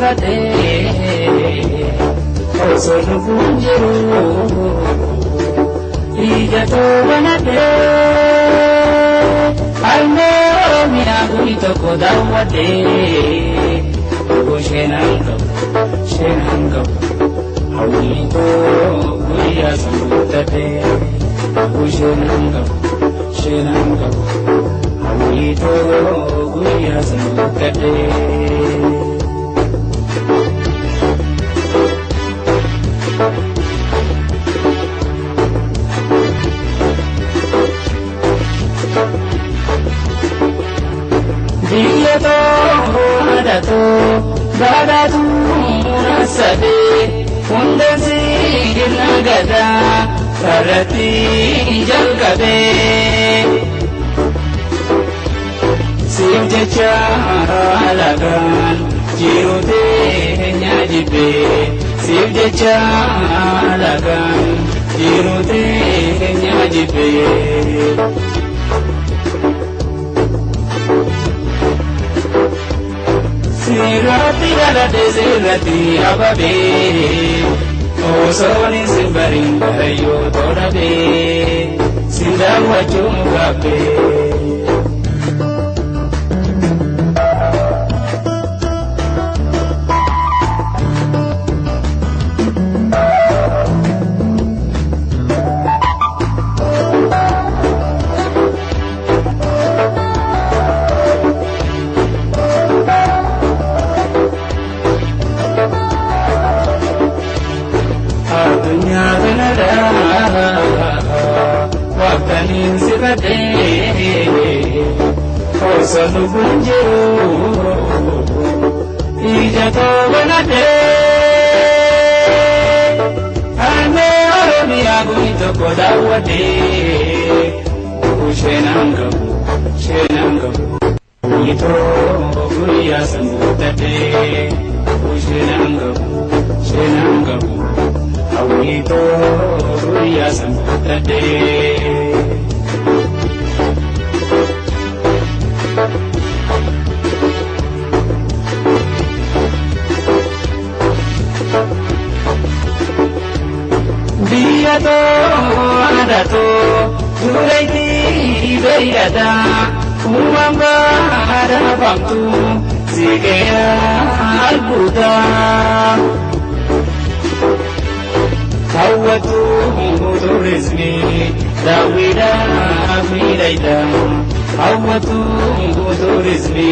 sifate osolu funjiru ijato banate alme mina gulito kodawade shenanga hawito guya samutate shenanga hawito guya samutate Diyato hadato badatu nasade hundasi nagada sarati jalgabe sivjecha lagan jirute nyajibe sivjecha lagan jirute nyajibe Sirati galade sirati ababe osoni simbaring barayo torabe sindawa chungabe Osolu funjiru ijato banate ame oromia guito kodawade shenanga guito guya samutate shenanga guito guya samutate Diyato adato duraiti beirada umamba adapamtu zikera albuda hawatu turizmi dawida milaida hawatu turizmi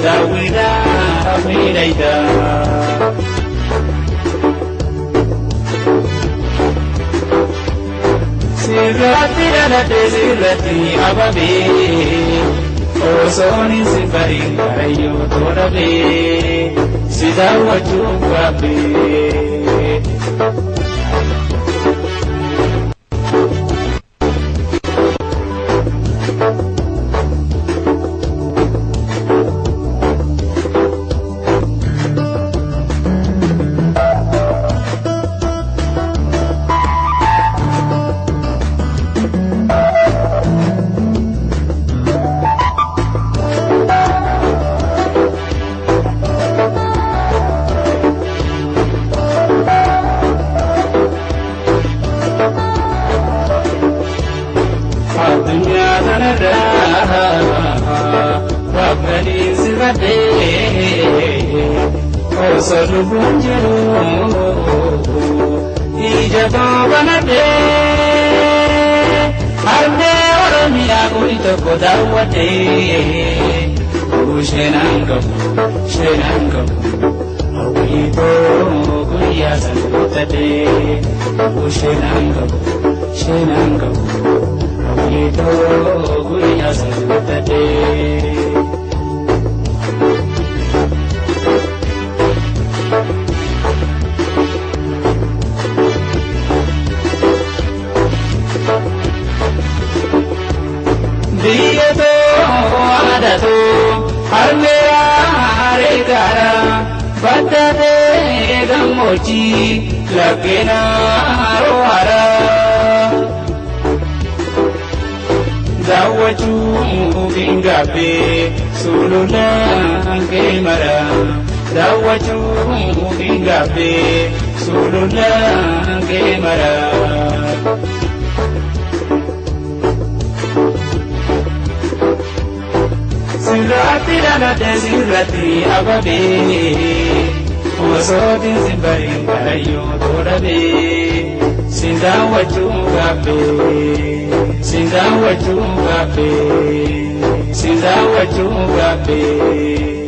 dawida milaida Sirati galade sirati ababe osoni simbaring barayo torabe sidawa chungabe Osolu funjiru ijato banate alme oromia guito kodawade shenanga hawito guya samutate shenanga hawito guya samutate Diyato adato harmera haregara badade gamochi lagena rohara zawaju bingabe sulula gemara daawwachuu hin gaabbee sulula kee maraa. Sirratti dhalate sirratti ababee osootiin simbariin karayyoo toodhabee sin daawwachuu gaabbee sin daawwachuu gaabbee sin daawwachuu gaabbee.